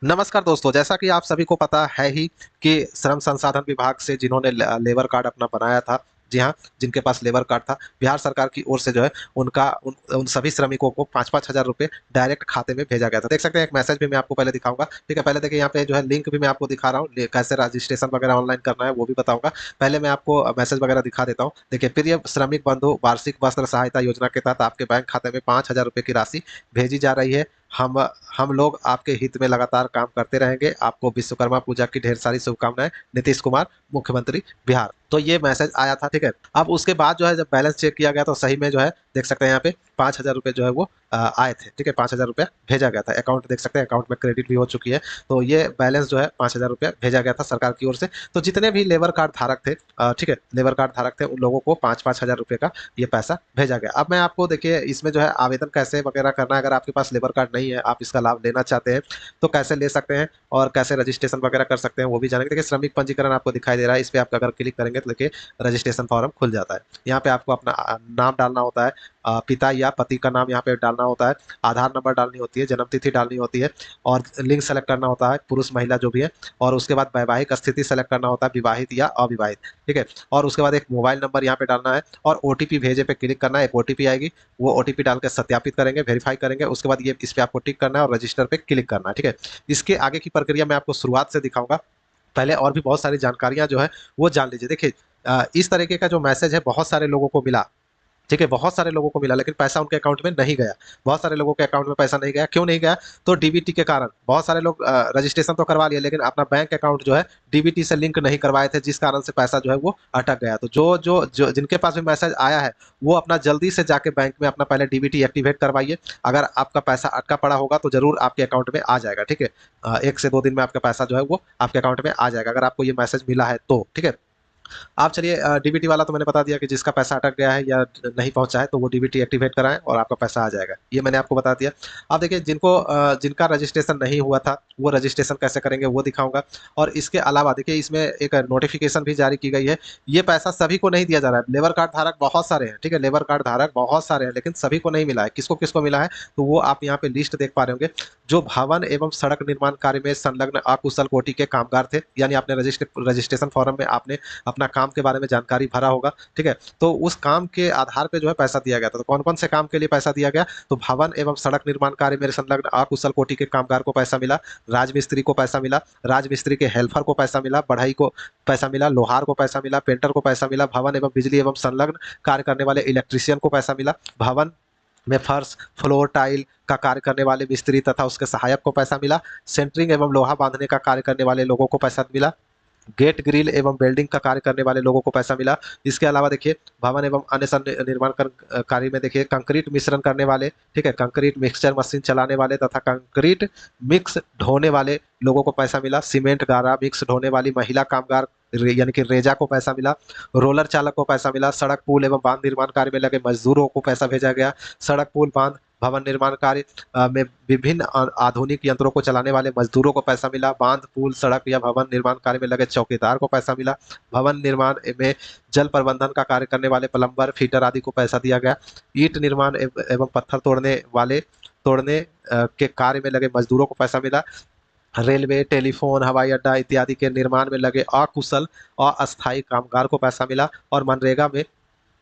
नमस्कार दोस्तों, जैसा कि आप सभी को पता है ही कि श्रम संसाधन विभाग से जिन्होंने लेबर कार्ड अपना बनाया था, जी हाँ, जिनके पास लेबर कार्ड था, बिहार सरकार की ओर से जो है उनका उन सभी श्रमिकों को 5-5 हज़ार रुपए डायरेक्ट खाते में भेजा गया था। देख सकते हैं, एक मैसेज भी मैं आपको पहले दिखाऊँगा, ठीक है? पहले देखिए यहाँ पे जो है लिंक भी मैं आपको दिखा रहा हूँ, कैसे रजिस्ट्रेशन वगैरह ऑनलाइन करना है वो भी बताऊँगा। पहले मैं आपको मैसेज वगैरह दिखा देता हूँ। देखिए, प्रिय श्रमिक बंधु, वार्षिक वस्त्र सहायता योजना के तहत आपके बैंक खाते में 5,000 रुपए की राशि भेजी जा रही है। हम हम लोग आपके हित में लगातार काम करते रहेंगे। आपको विश्वकर्मा पूजा की ढेर सारी शुभकामनाएं। नीतीश कुमार, मुख्यमंत्री बिहार। तो ये मैसेज आया था, ठीक है। अब उसके बाद जो है जब बैलेंस चेक किया गया तो सही में जो है देख सकते हैं यहाँ पे 5,000 रुपये जो है वो आए थे, ठीक है। 5,000 रुपया भेजा गया था। अकाउंट देख सकते हैं, अकाउंट में क्रेडिट भी हो चुकी है। तो ये बैलेंस जो है 5,000 रुपया भेजा गया था सरकार की ओर से। तो जितने भी लेबर कार्ड धारक थे, ठीक है, लेबर कार्ड धारक थे, उन लोगों को 5-5 हज़ार रुपये का ये पैसा भेजा गया। अब मैं आपको देखिए इसमें जो है आवेदन कैसे वगैरह करना है। अगर आपके पास लेबर कार्ड नहीं है, आप इसका लाभ लेना चाहते हैं तो कैसे ले सकते हैं और कैसे रजिस्ट्रेशन वगैरह कर सकते हैं वो भी जानेंगे। देखिए, श्रमिक पंजीकरण आपको दिखाई दे रहा है, इस पे आप अगर क्लिक करेंगे तो देखिए रजिस्ट्रेशन फॉर्म खुल जाता है। यहाँ पे आपको अपना नाम डालना होता है, पिता या पति का नाम यहाँ पे डालना होता है, आधार नंबर डालनी होती है, जन्म तिथि डालनी होती है और लिंग सेलेक्ट करना होता है, पुरुष महिला जो भी है। और उसके बाद वैवाहिक स्थिति सेलेक्ट करना होता है, विवाहित या अविवाहित, ठीक है। और उसके बाद एक मोबाइल नंबर यहाँ पे डालना है और ओटीपी भेजे पे क्लिक करना है। एक ओटीपी आएगी, वो ओटीपी डाल के सत्यापित करेंगे, वेरीफाई करेंगे। उसके बाद ये इस पे आपको टिक करना है और रजिस्टर पे क्लिक करना है, ठीक है। इसके आगे की प्रक्रिया मैं आपको शुरुआत से दिखाऊंगा। पहले और भी बहुत सारी जानकारियां जो है वो जान लीजिए। देखिए, इस तरीके का जो मैसेज है बहुत सारे लोगों को मिला, ठीक है, बहुत सारे लोगों को मिला, लेकिन पैसा उनके अकाउंट में नहीं गया। बहुत सारे लोगों के अकाउंट में पैसा नहीं गया, क्यों नहीं गया? तो डीबीटी के कारण। बहुत सारे लोग रजिस्ट्रेशन तो करवा लिए लेकिन अपना बैंक अकाउंट जो है डीबीटी से लिंक नहीं करवाए थे, जिस कारण से पैसा जो है वो अटक गया। तो जो जिनके पास भी मैसेज आया है वो अपना जल्दी से जाके बैंक में अपना पहले डीबीटी एक्टिवेट करवाइए। अगर आपका पैसा अटका पड़ा होगा तो जरूर आपके अकाउंट में आ जाएगा, ठीक है। 1 से 2 दिन में आपका पैसा जो है वो आपके अकाउंट में आ जाएगा, अगर आपको ये मैसेज मिला है तो, ठीक है। आप चलिए, डीबीटी वाला तो मैंने बता दिया कि जिसका पैसा अटक गया है या नहीं पहुंचा है तो वो डीबीटी एक्टिवेट कराएं और आपका पैसा आ जाएगा, ये मैंने आपको बता दिया। अब देखिए, जिनका रजिस्ट्रेशन नहीं हुआ था वो रजिस्ट्रेशन कैसे करेंगे वो दिखाऊंगा। और इसके अलावा देखिए इसमें एक नोटिफिकेशन भी जारी की गई है। ये पैसा सभी को नहीं दिया जा रहा है। लेबर कार्ड धारक बहुत सारे हैं, ठीक है, लेबर कार्ड धारक बहुत सारे हैं, लेकिन सभी को नहीं मिला है। किसको किसको मिला है तो वो आप यहाँ पे लिस्ट देख पा रहे होंगे। जो भवन एवं सड़क निर्माण कार्य में संलग्न अकुशल कोटि के कामगार थे, यानी आपने रजिस्ट्रेशन फॉर्म में आपने अपना काम के बारे में जानकारी भरा होगा, ठीक है। तो उस काम के आधार पे जो है पैसा दिया गया था। तो कौन कौन से काम के लिए पैसा दिया गया? तो भवन एवं सड़क निर्माण कार्य में संलग्न अकुशल कोटि के कामगार को पैसा मिला, राजमिस्त्री को पैसा मिला, राजमिस्त्री के हेल्पर को पैसा मिला, बढ़ई को पैसा मिला, लोहार को पैसा मिला, पेंटर को पैसा मिला, भवन एवं बिजली एवं संलग्न कार्य करने वाले इलेक्ट्रीशियन को पैसा मिला, भवन में फर्श, फ्लोर, टाइल का कार्य करने वाले मिस्त्री तथा उसके सहायक को पैसा मिला, सेंटरिंग एवं लोहा बांधने का कार्य करने वाले लोगों को पैसा मिला, गेट ग्रिल एवं वेल्डिंग का कार्य करने वाले लोगों को पैसा मिला। इसके अलावा देखिए भवन एवं अन्य निर्माण कार्य में देखिए कंक्रीट मिश्रण करने वाले, ठीक है, कंक्रीट मिक्सचर मशीन चलाने वाले तथा कंक्रीट मिक्स ढोने वाले लोगों को पैसा मिला, सीमेंट गारा मिक्स ढोने वाली महिला कामगार यानी कि रेजा को पैसा मिला, रोलर चालक को पैसा मिला, सड़क पुल एवं बांध निर्माण कार्य में लगे मजदूरों को पैसा भेजा गया, सड़क पुल बांध भवन निर्माण कार्य में विभिन्न आधुनिक यंत्रों को चलाने वाले मजदूरों को पैसा मिला, बांध पुल सड़क या भवन निर्माण कार्य में लगे चौकीदार को पैसा मिला, भवन निर्माण में जल प्रबंधन का कार्य करने वाले प्लम्बर फीटर आदि को पैसा दिया गया, ईंट निर्माण एवं पत्थर तोड़ने के कार्य में लगे मजदूरों को पैसा मिला, रेलवे टेलीफोन हवाई अड्डा इत्यादि के निर्माण में लगे अकुशल अस्थायी कामगार को पैसा मिला, और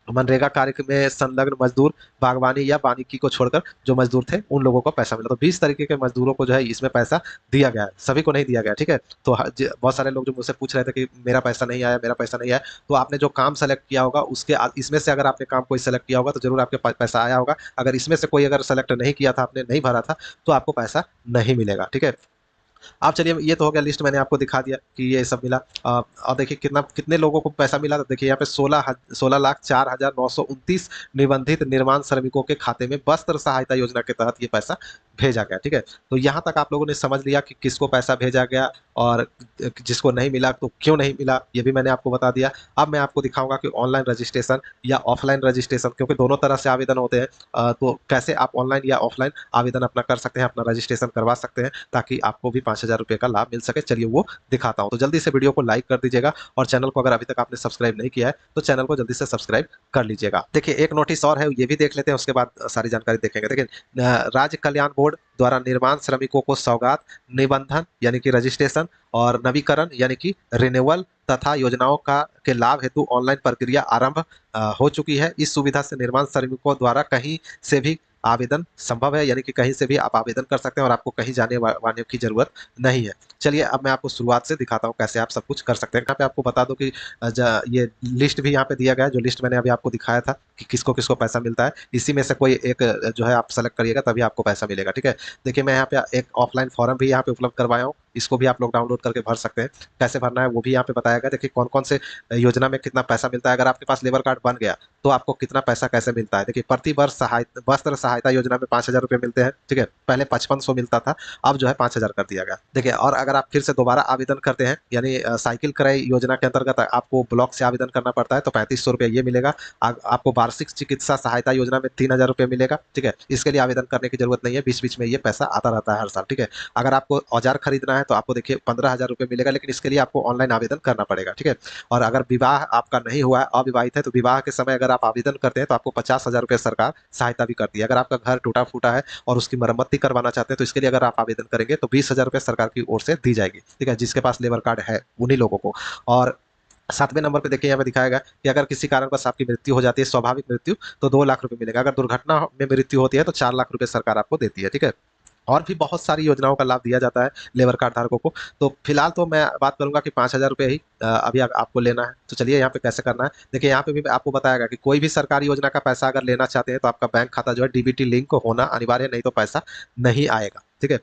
मनरेगा कार्य में संलग्न मजदूर बागवानी या वानिकी को छोड़कर जो मजदूर थे उन लोगों को पैसा मिला। तो 20 तरीके के मजदूरों को जो है इसमें पैसा दिया गया है, सभी को नहीं दिया गया, ठीक है। तो बहुत सारे लोग जो मुझसे पूछ रहे थे कि मेरा पैसा नहीं आया, मेरा पैसा नहीं आया, तो आपने जो काम सेलेक्ट किया होगा उसके इसमें से अगर आपने काम कोई सेलेक्ट किया होगा तो जरूर आपके पैसा आया होगा। अगर इसमें से कोई अगर सेलेक्ट नहीं किया था, आपने नहीं भरा था, तो आपको पैसा नहीं मिलेगा, ठीक है। आप चलिए, ये तो हो गया लिस्ट, मैंने आपको दिखा दिया कि ये सब मिला। और देखिए कितने लोगों को पैसा मिला। तो देखिए यहाँ पे 16,04,929 निबंधित निर्माण श्रमिकों के खाते में वस्त्र सहायता योजना के तहत ये पैसा भेजा गया, ठीक है। तो यहाँ तक आप लोगों ने समझ लिया कि किसको पैसा भेजा गया और जिसको नहीं मिला तो क्यों नहीं मिला, ये भी मैंने आपको बता दिया। अब मैं आपको दिखाऊंगा कि ऑनलाइन रजिस्ट्रेशन या ऑफलाइन रजिस्ट्रेशन, क्योंकि दोनों तरह से आवेदन होते हैं, तो कैसे आप ऑनलाइन या ऑफलाइन आवेदन अपना कर सकते हैं, अपना रजिस्ट्रेशन करवा सकते हैं, ताकि आपको भी ₹5000 का लाभ मिल सके। चलिए वो दिखाता हूँ। तो जल्दी से वीडियो को लाइक कर दीजिएगा और चैनल को अगर अभी तक आपने सब्सक्राइब नहीं किया है तो चैनल को जल्दी से सब्सक्राइब कर लीजिएगा। देखिए एक नोटिस और है, ये भी देख लेते हैं, उसके बाद सारी जानकारी देखेंगे। देखिए राज्य कल्याण बोर्ड द्वारा निर्माण श्रमिकों को सौगात, निबंधन यानी कि रजिस्ट्रेशन और नवीकरण यानी कि रिन्यूअल तथा योजनाओं का के लाभ हेतु ऑनलाइन प्रक्रिया आरंभ हो चुकी है। इस सुविधा से निर्माण श्रमिकों द्वारा कहीं से भी आवेदन संभव है, यानी कि कहीं से भी आप आवेदन कर सकते हैं और आपको कहीं जाने वाने की जरूरत नहीं है। चलिए अब मैं आपको शुरुआत से दिखाता हूँ कैसे आप सब कुछ कर सकते हैं। यहाँ पे आपको बता दो कि ये लिस्ट भी यहाँ पे दिया गया है, जो लिस्ट मैंने अभी आपको दिखाया था कि किसको किसको पैसा मिलता है, इसी में से कोई एक जो है आप सेलेक्ट करिएगा तभी आपको पैसा मिलेगा। ठीक है, देखिए मैं यहाँ पे एक ऑफलाइन फॉर्म भी यहाँ पे उपलब्ध करवाया हूँ, इसको भी आप लोग डाउनलोड करके भर सकते हैं। कैसे भरना है वो भी यहाँ पे बताया गया। देखिए कौन कौन से योजना में कितना पैसा मिलता है, अगर आपके पास लेबर कार्ड बन गया तो आपको कितना पैसा कैसे मिलता है। देखिए प्रति वर्ष वस्त्र सहायता योजना में 5000 रुपये मिलते हैं। ठीक है, पहले 5500 मिलता था, अब जो है 5000 कर दिया गया। देखिए और अगर आप फिर से दोबारा आवेदन करते हैं, यानी साइकिल क्रय योजना के अंतर्गत आपको ब्लॉक से आवेदन करना पड़ता है, तो 3500 रुपये ये मिलेगा। आपको वार्षिक चिकित्सा सहायता योजना में 3000 रुपये मिलेगा। ठीक है, इसके लिए आवेदन करने की जरूरत नहीं है, बीच बीच में ये पैसा आता रहता है हर साल। ठीक है, अगर आपको औजार खरीदना है तो आपको देखिए 15000 रुपये मिलेगा, लेकिन इसके लिए आपको ऑनलाइन आवेदन करना पड़ेगा। ठीक है, और अगर विवाह आपका नहीं हुआ है, अविवाहित है, तो विवाह के समय अगर आप आवेदन करते हैं तो आपको 50,000 रुपये सरकार सहायता भी करती है। अगर आपका घर टूटा फूटा है और उसकी मरम्मती करवाना चाहते हैं तो इसके लिए अगर आप आवेदन करेंगे तो 20,000 रुपये सरकार की ओर से दी जाएगी। ठीक है, जिसके पास लेबर कार्ड है उन्हीं लोगों को। और 7वें नंबर पे देखिए यहाँ पे दिखाया गया कि अगर किसी कारणवश आपकी मृत्यु हो जाती है, स्वाभाविक मृत्यु, तो 2 लाख रुपए मिलेगा। अगर दुर्घटना में मृत्यु होती है तो 4 लाख रुपए सरकार आपको देती है। ठीक है, और भी बहुत सारी योजनाओं का लाभ दिया जाता है लेबर कार्ड धारकों को। तो फिलहाल तो मैं बात करूंगा कि 5000 रुपये ही अभी आपको लेना है। तो चलिए यहाँ पे कैसे करना है। देखिए यहाँ पे भी आपको बताया गया कि कोई भी सरकारी योजना का पैसा अगर लेना चाहते हैं तो आपका बैंक खाता जो है डीबीटी लिंक होना अनिवार्य है, नहीं तो पैसा नहीं आएगा। ठीक है,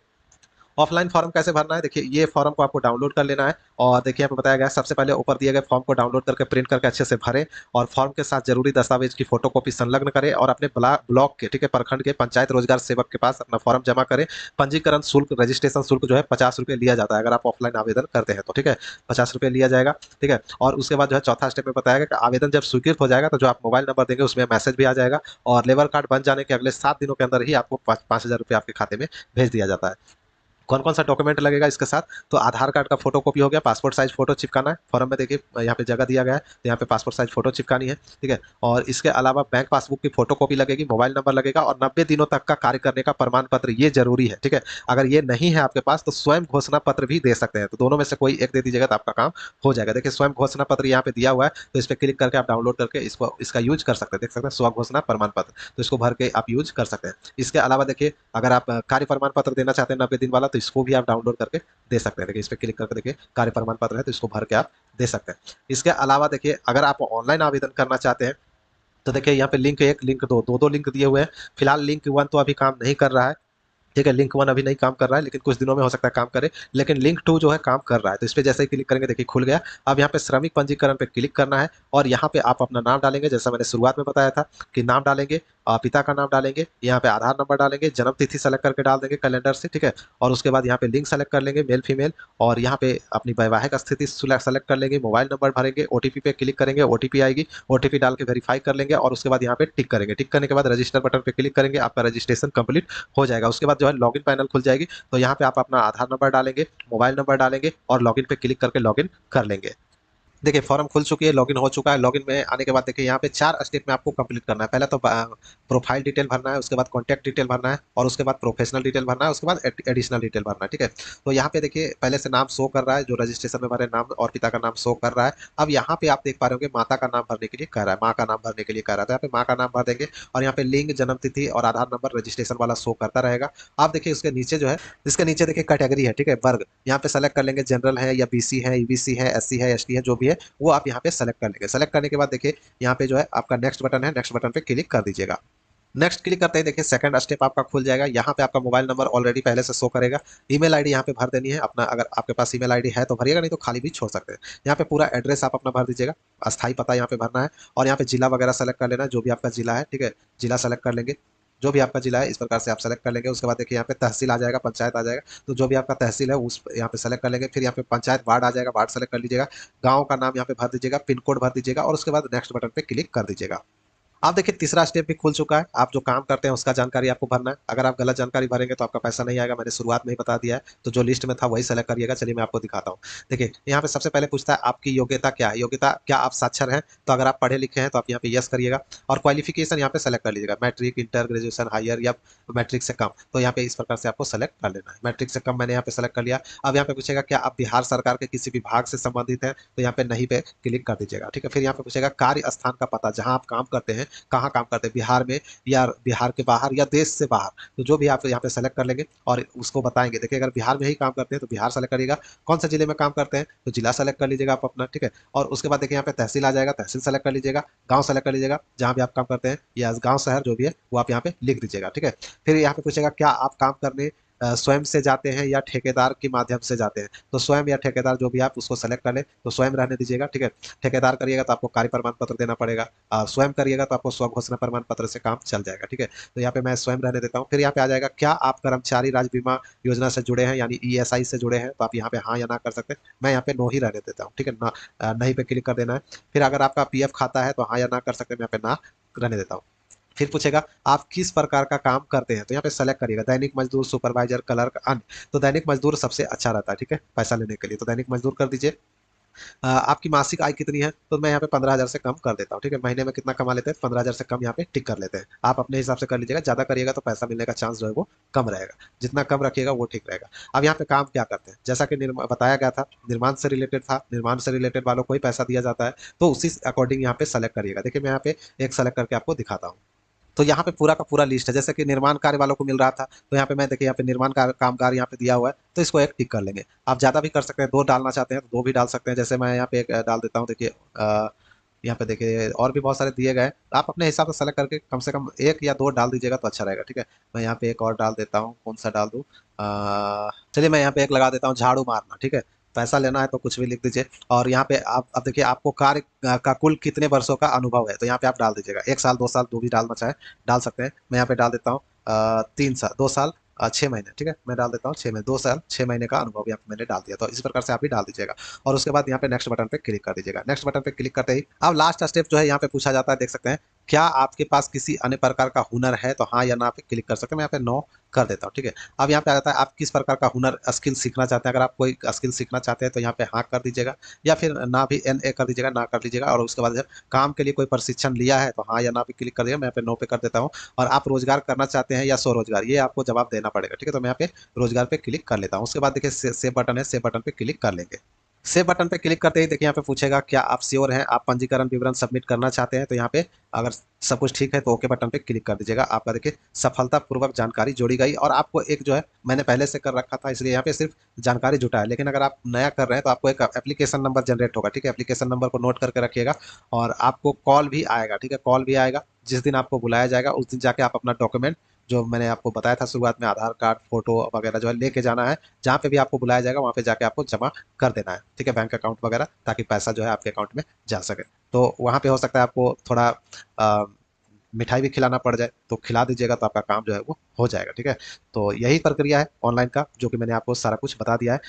ऑफलाइन फॉर्म कैसे भरना है, देखिए ये फॉर्म को आपको डाउनलोड कर लेना है और देखिए यहाँ पे बताया गया है, सबसे पहले ऊपर दिए गए फॉर्म को डाउनलोड करके प्रिंट करके अच्छे से भरें और फॉर्म के साथ जरूरी दस्तावेज की फोटोकॉपी संलग्न करें और अपने ब्लॉक के, ठीक है, प्रखंड के पंचायत रोजगार सेवक के पास अपना फॉर्म जमा करें। पंजीकरण शुल्क, रजिस्ट्रेशन शुल्क जो है 50 रुपये लिया जाता है अगर आप ऑफलाइन आवेदन करते हैं तो। ठीक है, 50 रुपये लिया जाएगा। ठीक है, और उसके बाद जो है चौथा स्टेप में बताया गया कि आवेदन जब स्वीकृत हो जाएगा तो जो आप मोबाइल नंबर देंगे उसमें मैसेज भी आ जाएगा और लेबर कार्ड बन जाने के अगले 7 दिनों के अंदर ही आपको 5000 रुपये आपके खाते में भेज दिया जाता है। कौन कौन सा डॉक्यूमेंट लगेगा इसके साथ, तो आधार कार्ड का फोटो कॉपी हो गया, पासपोर्ट साइज फोटो चिपकाना है फॉर्म में। देखिए यहाँ पे जगह दिया गया है तो यहाँ पे पासपोर्ट साइज फोटो चिपकानी है। ठीक है, और इसके अलावा बैंक पासबुक की फोटो कॉपी लगेगी, मोबाइल नंबर लगेगा और 90 दिनों तक का कार्य करने का प्रमाण पत्र, ये जरूरी है। ठीक है, अगर ये नहीं है आपके पास तो स्वयं घोषणा पत्र भी दे सकते हैं, तो दोनों में से कोई एक दे दीजिएगा तो आपका काम हो जाएगा। देखिए स्वयं घोषणा पत्र यहाँ पे दिया हुआ है, तो इस पर क्लिक करके आप डाउनलोड करके इसका यूज कर सकते हैं। देख सकते हैं स्व घोषणा प्रमाण पत्र, तो इसको भर के आप यूज कर सकते हैं। इसके अलावा देखिए अगर आप कार्य प्रमाण पत्र देना चाहते हैं 90 दिन वाला, तो इसको भी आप डाउनलोड करके दे सकते हैं। देखिए इस पर क्लिक करके देखिए कार्य प्रमाण पत्र है तो इसको भर के आप दे सकते हैं। इसके अलावा देखिए अगर आप ऑनलाइन आवेदन करना चाहते हैं तो देखिए यहाँ पे लिंक 1, लिंक 2, दो लिंक दिए हुए हैं। फिलहाल लिंक 1 तो अभी काम नहीं कर रहा है। ठीक है, लिंक 1 अभी नहीं काम कर रहा है, लेकिन कुछ दिनों में हो सकता है काम करे। लेकिन लिंक 2 जो है काम कर रहा है, तो इस पे जैसे ही क्लिक करेंगे देखिए खुल गया। अब यहाँ पे श्रमिक पंजीकरण पे क्लिक करना है और यहाँ पे आप अपना नाम डालेंगे, जैसा मैंने शुरुआत में बताया था कि नाम डालेंगे, पिता का नाम डालेंगे, यहाँ पे आधार नंबर डालेंगे, जन्म तिथि सेलेक्ट करके डाल देंगे कैलेंडर से। ठीक है, और उसके बाद यहाँ पे लिंक सेलेक्ट कर लेंगे, मेल फीमेल, और यहाँ पे अपनी वैवाहिक स्थिति सेलेक्ट कर लेंगे, मोबाइल नंबर भरेंगे, ओटीपी पे क्लिक करेंगे, ओटीपी आएगी, ओटीपी डाल के वेरीफाई कर लेंगे और उसके बाद यहाँ पे टिक करेंगे। टिक करने के बाद रजिस्टर बटन पे क्लिक करेंगे, आपका रजिस्ट्रेशन कंप्लीट हो जाएगा। उसके बाद जो है लॉगिन पैनल खुल जाएगी, तो यहाँ पे आप अपना आधार नंबर डालेंगे, मोबाइल नंबर डालेंगे और लॉगिन पे क्लिक करके लॉगिन कर लेंगे। देखिए फॉर्म खुल चुकी है, लॉगिन हो चुका है। लॉगिन में आने के बाद देखिए यहाँ पे 4 स्टेप में आपको कंप्लीट करना है। पहला तो प्रोफाइल डिटेल भरना है, उसके बाद कॉन्टैक्ट डिटेल भरना है और उसके बाद प्रोफेशनल डिटेल भरना है, उसके बाद एडिशनल डिटेल भरना है। ठीक है, तो यहाँ पे देखिए पहले से नाम शो कर रहा है, जो रजिस्ट्रेशन में भरे नाम और पिता का नाम शो कर रहा है। अब यहाँ पे आप देख पा रहे होंगे माता का नाम भरने के लिए कह रहा है, माँ का नाम भरने के लिए कह रहा है, तो यहाँ पे माँ का नाम भर देंगे और यहाँ पे लिंग, जन्म तिथि और आधार नंबर रजिस्ट्रेशन वाला शो करता रहेगा। आप देखिए उसके नीचे जो है, इसके नीचे देखिए कैटेगरी है, ठीक है, वर्ग, यहाँ पे सेलेक्ट कर लेंगे जनरल है या बीसी है, ईबीसी है, एससी है, एसटी है, जो भी है वो आप यहाँ पे सेलेक्ट कर लेंगे। सेलेक्ट करने के बाद देखिए यहाँ पे जो है आपका नेक्स्ट बटन है, नेक्स्ट बटन पे क्लिक कर दीजिएगा। नेक्स्ट क्लिक करते ही देखिए सेकंड स्टेप आपका खुल जाएगा। यहाँ पे आपका मोबाइल नंबर ऑलरेडी पहले से शो करेगा। ईमेल आईडी यहाँ पे भर देनी है अपना, अगर आपके पास ईमेल आईडी है तो भरिएगा, नहीं तो खाली भी छोड़ सकते हैं। यहाँ पे पूरा एड्रेस आप अपना भर दीजिएगा, अस्थायी पता यहाँ पे भरना है और यहाँ पे जिला वगैरह सेलेक्ट कर लेना है, जो भी आपका जिला है। ठीक है, जिला सेलेक्ट कर लेंगे, जो भी आपका जिला है इस प्रकार से आप सेलेक्ट कर लेंगे। उसके बाद देखिए यहाँ पे तहसील आ जाएगा, पंचायत आ जाएगा, तो जो भी आपका तहसील है उस यहाँ पे सेलेक्ट कर लेंगे। फिर यहाँ पे पंचायत वार्ड आ जाएगा, वार्ड सेलेक्ट कर लीजिएगा। गांव का नाम यहाँ पे भर दीजिएगा, पिन कोड भर दीजिएगा और उसके बाद नेक्स्ट बटन पे क्लिक कर दीजिएगा। आप देखिए तीसरा स्टेप भी खुल चुका है। आप जो काम करते हैं उसका जानकारी आपको भरना है। अगर आप गलत जानकारी भरेंगे तो आपका पैसा नहीं आएगा, मैंने शुरुआत में ही बता दिया है। तो जो लिस्ट में था वही सेलेक्ट करिएगा। चलिए मैं आपको दिखाता हूँ। देखिए यहाँ पे सबसे पहले पूछता है आपकी योग्यता क्या है। योग्यता, क्या आप साक्षर हैं? तो अगर आप पढ़े लिखे हैं तो आप यहाँ पे यस करिएगा। और क्वालिफिकेशन यहाँ पे सेलेक्ट कर लीजिएगा, मैट्रिक, इंटर, ग्रेजुएशन, हायर या मैट्रिक से कम। तो यहाँ पे इस प्रकार से आपको सेलेक्ट कर लेना है। मैट्रिक से कम मैंने यहाँ पे सेलेक्ट कर लिया। अब यहाँ पे पूछेगा क्या आप बिहार सरकार के किसी विभाग से संबंधित हैं? तो यहाँ पे नहीं पे क्लिक कर दीजिएगा। ठीक है, फिर यहाँ पे पूछेगा कार्य स्थान का पता, जहाँ आप काम करते हैं कहाँ काम करते हैं, बिहार में या बिहार के बाहर या देश से बाहर। तो जो भी आप यहाँ पे सेलेक्ट कर लेंगे और उसको बताएंगे। देखिए अगर बिहार में ही काम करते हैं तो बिहार सेलेक्ट करिएगा। कौन से जिले में काम करते हैं तो जिला सेलेक्ट कर लीजिएगा आप अपना। ठीक है, और उसके बाद देखिए यहाँ पे तहसील आ जाएगा, तहसील सेलेक्ट कर लीजिएगा। गांव सेलेक्ट कर लीजिएगा जहाँ भी आप काम करते हैं, या गांव शहर जो भी है वो आप यहाँ पे लिख दीजिएगा। ठीक है, फिर यहाँ पे पूछेगा क्या आप काम करने स्वयं से जाते हैं या ठेकेदार के माध्यम से जाते हैं। तो स्वयं या ठेकेदार जो भी आप उसको सेलेक्ट कर ले तो स्वयं रहने दीजिएगा। ठीक है, ठेकेदार करिएगा तो आपको कार्य प्रमाण पत्र देना पड़ेगा। स्वयं करिएगा तो आपको स्व घोषणा प्रमाण पत्र से काम चल जाएगा। ठीक है, तो यहाँ पे मैं स्वयं रहने देता हूँ। फिर यहाँ पे आ जाएगा क्या आप कर्मचारी राज्य बीमा योजना से जुड़े हैं, यानी ईएसआई से जुड़े हैं। तो आप यहाँ पे हाँ या ना कर सकते हैं। मैं यहाँ पे नो ही रहने देता हूँ। ठीक है ना, नहीं पे क्लिक कर देना है। फिर अगर आपका पीएफ खाता है तो हाँ या ना कर सकते हैं, मैं यहाँ पे ना रहने देता हूँ। फिर पूछेगा आप किस प्रकार का काम करते हैं। तो यहाँ पे सेलेक्ट करिएगा दैनिक मजदूर, सुपरवाइजर, क्लर्क, अन्य। तो दैनिक मजदूर सबसे अच्छा रहता है। ठीक है, पैसा लेने के लिए तो दैनिक मजदूर कर दीजिए। आपकी मासिक आय कितनी है? तो मैं यहाँ पे 15,000 से कम कर देता हूँ। ठीक है, महीने में कितना कमा लेते हैं? 15,000 से कम यहाँ पे टिक कर लेते हैं। आप अपने हिसाब से कर लीजिएगा, ज्यादा करिएगा तो पैसा मिलने का चांस जो है वो कम रहेगा। जितना कम रखिएगा वो ठीक रहेगा। अब यहाँ पे काम क्या करते हैं, जैसा कि बताया गया था निर्माण से रिलेटेड था, निर्माण से रिलेटेड वालों को ही पैसा दिया जाता है। तो उसी अकॉर्डिंग यहाँ पे सेलेक्ट करिएगा। देखिए मैं यहाँ पे एक सेलेक्ट करके आपको दिखाता हूँ। तो यहाँ पे पूरा का पूरा लिस्ट है। जैसे कि निर्माण कार्य वालों को मिल रहा था तो यहाँ पे मैं देखिए यहाँ पे निर्माण कामगार यहाँ पे दिया हुआ है, तो इसको एक टिक कर लेंगे। आप ज्यादा भी कर सकते हैं, दो डालना चाहते हैं तो दो भी डाल सकते हैं। जैसे मैं यहाँ पे एक डाल देता हूँ। देखिए यहाँ पे देखिए और भी बहुत सारे दिए गए हैं। आप अपने हिसाब से सेलेक्ट करके कम से कम एक या दो डाल दीजिएगा तो अच्छा रहेगा। ठीक है, मैं यहाँ पे एक और डाल देता हूँ। कौन सा डाल दूँ? चलिए मैं यहाँ पे एक लगा देता हूँ, झाड़ू मारना। ठीक है, पैसा लेना है तो कुछ भी लिख दीजिए। और यहाँ पे आप अब देखिए आपको कार्य का कुल कितने वर्षों का अनुभव है। तो यहाँ पे आप डाल दीजिएगा 1 साल, 2 साल, जो भी डालना चाहे डाल सकते हैं। मैं यहाँ पे डाल देता हूँ 3 साल, 2 साल 6 महीने। ठीक है, मैं डाल देता हूँ 6 महीने, 2 साल 6 महीने का अनुभव यहाँ पे मैंने डाल दिया। तो इस प्रकार से आप भी डाल दीजिएगा। और उसके बाद यहाँ पे नेक्स्ट बटन पे क्लिक कर दीजिएगा। नेक्स्ट बटन पे क्लिक करते ही अब लास्ट स्टेप जो है यहाँ पे पूछा जाता है, देख सकते हैं क्या आपके पास किसी अन्य प्रकार का हुनर है। तो हाँ या ना पे क्लिक कर सकते हैं। मैं यहाँ पे नो कर देता हूँ। ठीक है, अब यहाँ पे आ जाता है आप किस प्रकार का हुनर स्किल सीखना चाहते हैं। अगर आप कोई स्किल सीखना चाहते हैं तो यहाँ पे हाँ कर दीजिएगा, या फिर ना भी एन ए कर दीजिएगा, ना कर दीजिएगा। और उसके बाद काम के लिए कोई प्रशिक्षण लिया है तो हाँ या ना पे क्लिक कर दीजिएगा। मैं यहाँ पे नो पे कर देता हूँ। और आप रोजगार करना चाहते हैं या स्वरोजगार, ये आपको जवाब देना पड़ेगा। ठीक है, तो मैं यहाँ पे रोजगार पे क्लिक कर लेता हूँ। उसके बाद देखिए सेव बटन है, सेव बटन पे क्लिक कर लेंगे। सेव बटन पे क्लिक करते ही देखिए यहाँ पे पूछेगा क्या आप श्योर हैं, आप पंजीकरण विवरण सबमिट करना चाहते हैं। तो यहाँ पे अगर सब कुछ ठीक है तो ओके बटन पे क्लिक कर दीजिएगा। आपका देखिए सफलतापूर्वक जानकारी जोड़ी गई। और आपको एक जो है मैंने पहले से कर रखा था इसलिए यहाँ पे सिर्फ जानकारी जुटा है। लेकिन अगर आप नया कर रहे हैं तो आपको एक एप्लीकेशन नंबर जनरेट होगा। ठीक है, एप्लीकेशन नंबर को नोट करके रखिएगा। और आपको कॉल भी आएगा। ठीक है, कॉल भी आएगा। जिस दिन आपको बुलाया जाएगा उस दिन जाके आप अपना डॉक्यूमेंट जो मैंने आपको बताया था शुरुआत में, आधार कार्ड, फोटो वगैरह जो है लेके जाना है। जहाँ पे भी आपको बुलाया जाएगा वहाँ पे जाके आपको जमा कर देना है। ठीक है, बैंक अकाउंट वगैरह, ताकि पैसा जो है आपके अकाउंट में जा सके। तो वहाँ पे हो सकता है आपको थोड़ा अ, मिठाई भी खिलाना पड़ जाए, तो खिला दीजिएगा तो आपका काम जो है वो हो जाएगा। ठीक है, तो यही प्रक्रिया है ऑनलाइन का, जो कि मैंने आपको सारा कुछ बता दिया है।